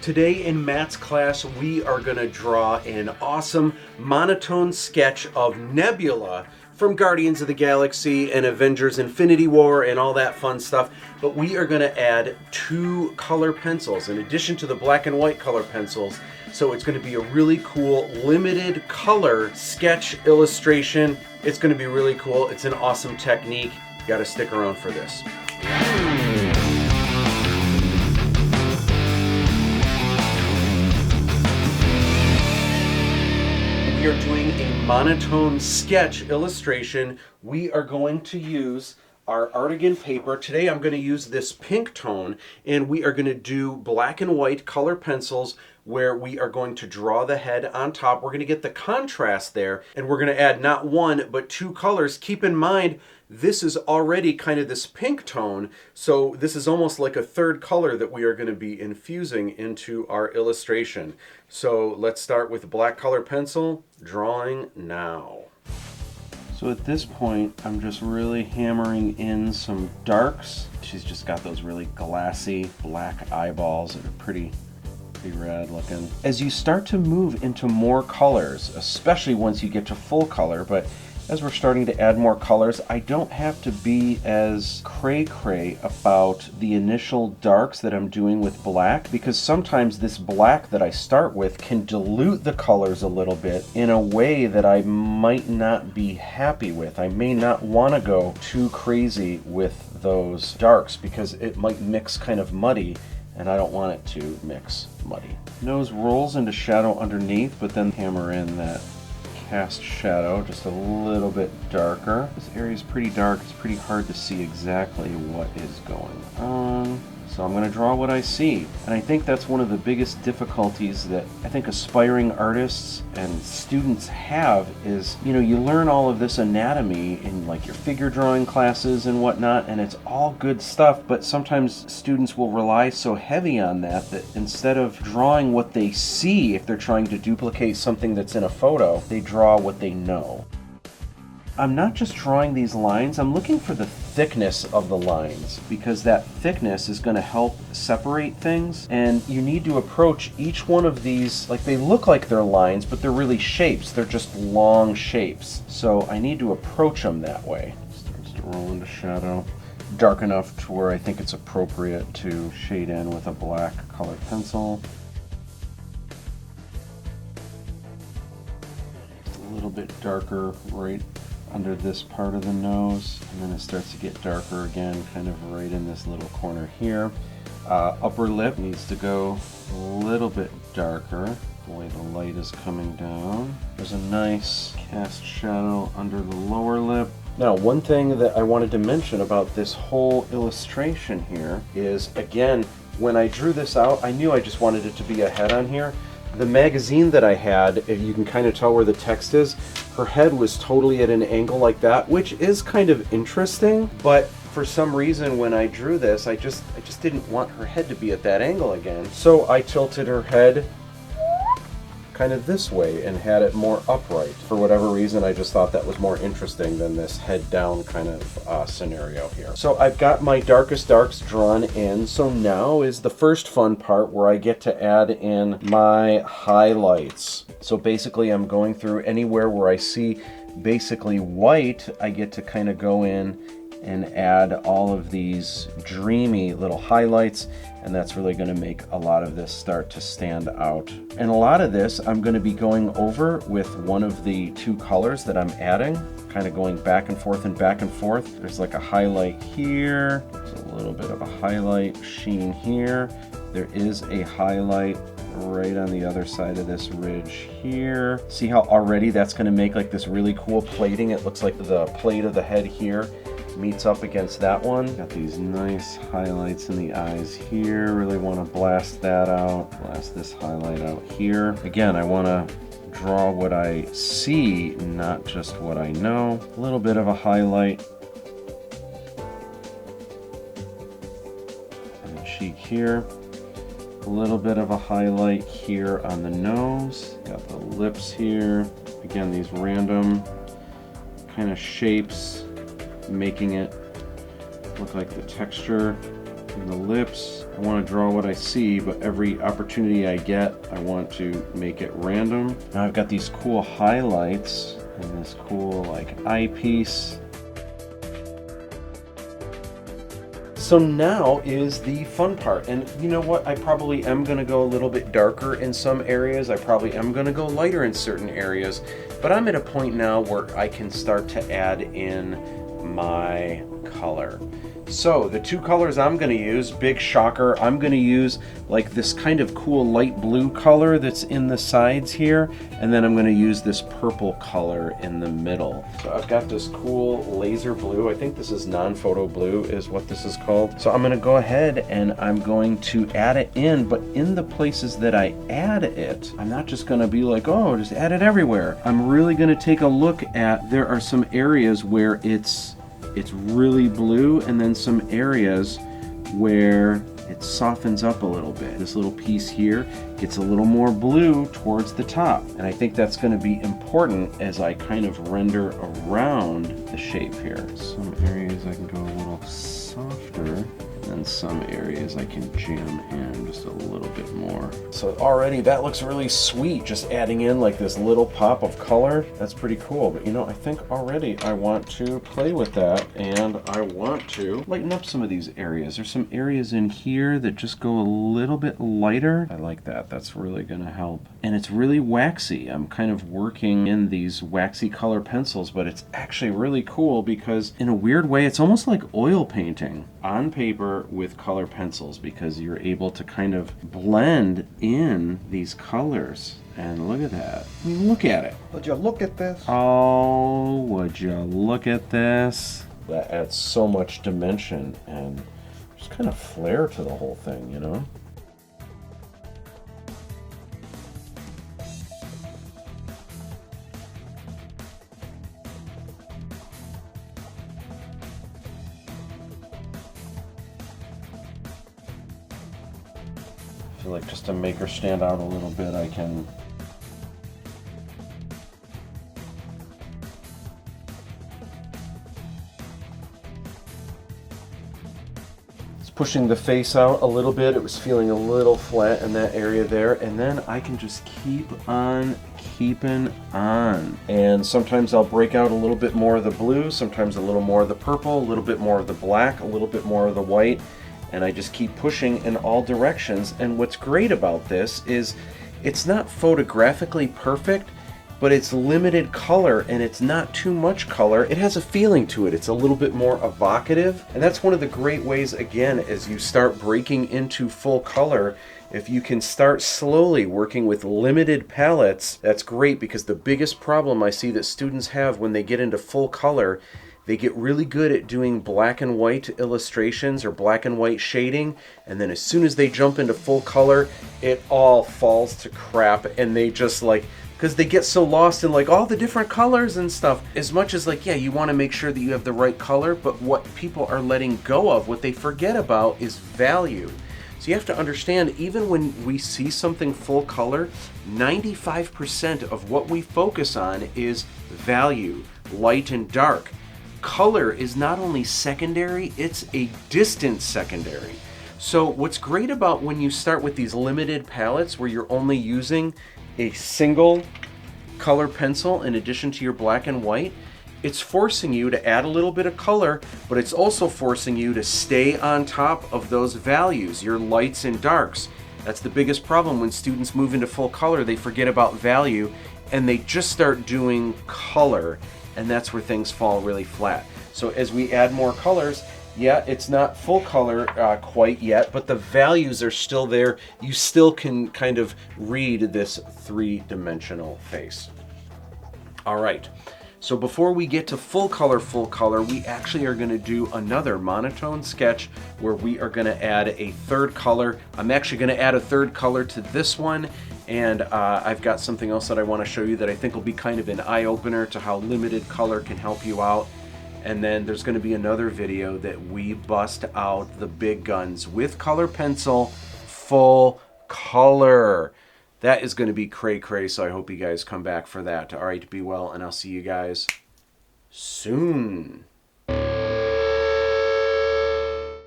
Today in Matt's class, we are going to draw an awesome monotone sketch of Nebula from Guardians of the Galaxy and Avengers Infinity War and all that fun stuff. But we are going to add 2 color pencils in addition to the black and white color pencils. So it's going to be a really cool limited color sketch illustration. It's going to be really cool. It's an awesome technique. You got to stick around for this. We are doing a monotone sketch illustration. We are going to use our Artagain paper. Today I'm going to use this pink tone, and we are going to do black and white color pencils where we are going to draw the head on top. We're going to get the contrast there, and we're going to add not 1 but 2 colors. Keep in mind, this is already kind of this pink tone, so this is almost like a 3rd color that we are going to be infusing into our illustration. So let's start with black color pencil, drawing now. So at this point, I'm just really hammering in some darks. She's just got those really glassy black eyeballs that are pretty rad looking. As you start to move into more colors, especially once you get to full color, but as we're starting to add more colors, I don't have to be as cray-cray about the initial darks that I'm doing with black, because sometimes this black that I start with can dilute the colors a little bit in a way that I might not be happy with. I may not want to go too crazy with those darks because it might mix kind of muddy, and I don't want it to mix muddy. Nose rolls into shadow underneath, but then hammer in that cast shadow just a little bit darker. This area is pretty dark. It's pretty hard to see exactly what is going on. So I'm going to draw what I see. And I think that's one of the biggest difficulties that I think aspiring artists and students have is, you know, you learn all of this anatomy in like your figure drawing classes and whatnot, and it's all good stuff, but sometimes students will rely so heavy on that that instead of drawing what they see, if they're trying to duplicate something that's in a photo, they draw what they know. I'm not just drawing these lines, I'm looking for the thickness of the lines, because that thickness is going to help separate things, and you need to approach each one of these like they look like they're lines, but they're really shapes. They're just long shapes. So I need to approach them that way. Starts to roll into shadow. Dark enough to where I think it's appropriate to shade in with a black colored pencil. Just a little bit darker right under this part of the nose, and then it starts to get darker again, kind of right in this little corner here. Upper lip needs to go a little bit darker, the way the light is coming down. There's a nice cast shadow under the lower lip. Now, one thing that I wanted to mention about this whole illustration here is, again, when I drew this out, I knew I just wanted it to be a head on here. The magazine that I had, if you can kind of tell where the text is, her head was totally at an angle like that, which is kind of interesting, but for some reason when I drew this, I just didn't want her head to be at that angle again. So I tilted her head kind of this way and had it more upright. For whatever reason, I just thought that was more interesting than this head down kind of scenario here. So I've got my darkest darks drawn in, so now is the first fun part where I get to add in my highlights. So basically I'm going through anywhere where I see basically white, I get to kind of go in and add all of these dreamy little highlights, and that's really going to make a lot of this start to stand out. And a lot of this I'm going to be going over with one of the 2 colors that I'm adding, kind of going back and forth and back and forth. There's like a highlight here, there's a little bit of a highlight sheen here, there is a highlight right on the other side of this ridge here. See how already that's going to make like this really cool plating? It looks like the plate of the head here meets up against that one. Got these nice highlights in the eyes here. Really want to blast that out. Blast this highlight out here. Again, I want to draw what I see, not just what I know. A little bit of a highlight on the cheek here. A little bit of a highlight here on the nose. Got the lips here. Again, these random kind of shapes, making it look like the texture And the lips, I want to draw what I see, but every opportunity I get, I want to make it random. Now I've got these cool highlights and this cool like eyepiece. So now is the fun part, and you know what, I probably am going to go a little bit darker in some areas, I probably am going to go lighter in certain areas, but I'm at a point now where I can start to add in my color. So the two colors I'm going to use, big shocker, I'm going to use like this kind of cool light blue color that's in the sides here, and then I'm going to use this purple color in the middle. So I've got this cool laser blue, I think this is non-photo blue is what this is called. So I'm going to go ahead and I'm going to add it in, but in the places that I add it, I'm not just going to be like, oh, just add it everywhere. I'm really going to take a look at, there are some areas where it's really blue, and then some areas where it softens up a little bit. This little piece here gets a little more blue towards the top, and I think that's going to be important as I kind of render around the shape here. Some areas I can go a little softer, and some areas I can jam in just a little bit more. So already that looks really sweet, just adding in like this little pop of color. That's pretty cool, but you know, I think already I want to play with that, and I want to lighten up some of these areas. There's some areas in here that just go a little bit lighter. I like that, that's really gonna help. And it's really waxy. I'm kind of working in these waxy color pencils, but it's actually really cool because in a weird way, it's almost like oil painting on paper with color pencils, because you're able to kind of blend in these colors. And look at that. I mean, look at it. Would you look at this? Oh, would you look at this? That adds so much dimension and just kind of flair to the whole thing, you know? I feel like just to make her stand out a little bit, I can pushing the face out a little bit. It was feeling a little flat in that area there, and then I can just keep on keeping on. And sometimes I'll break out a little bit more of the blue, sometimes a little more of the purple, a little bit more of the black, a little bit more of the white, and I just keep pushing in all directions. And what's great about this is it's not photographically perfect, but it's limited color, and it's not too much color. It has a feeling to it. It's a little bit more evocative, and that's one of the great ways, again, as you start breaking into full color, if you can start slowly working with limited palettes, that's great, because the biggest problem I see that students have when they get into full color, they get really good at doing black and white illustrations or black and white shading, and then as soon as they jump into full color, it all falls to crap, and they just like, because they get so lost in like all the different colors and stuff. As much as like, yeah, you want to make sure that you have the right color, but what people are letting go of, what they forget about, is value. So you have to understand, even when we see something full color, 95% of what we focus on is value, light and dark. Color is not only secondary, it's a distant secondary. So what's great about when you start with these limited palettes where you're only using a single color pencil in addition to your black and white, it's forcing you to add a little bit of color, but it's also forcing you to stay on top of those values, your lights and darks. That's the biggest problem when students move into full color. They forget about value and they just start doing color, and that's where things fall really flat. So as we add more colors, yeah, it's not full color quite yet, but the values are still there. You still can kind of read this three-dimensional face. All right, so before we get to full color, we actually are gonna do another monotone sketch where we are gonna add a third color. I'm actually gonna add a third color to this one, and I've got something else that I wanna show you that I think will be kind of an eye-opener to how limited color can help you out. And then there's going to be another video that we bust out the big guns with color pencil, full color. That is going to be cray-cray, so I hope you guys come back for that. All right, be well, and I'll see you guys soon.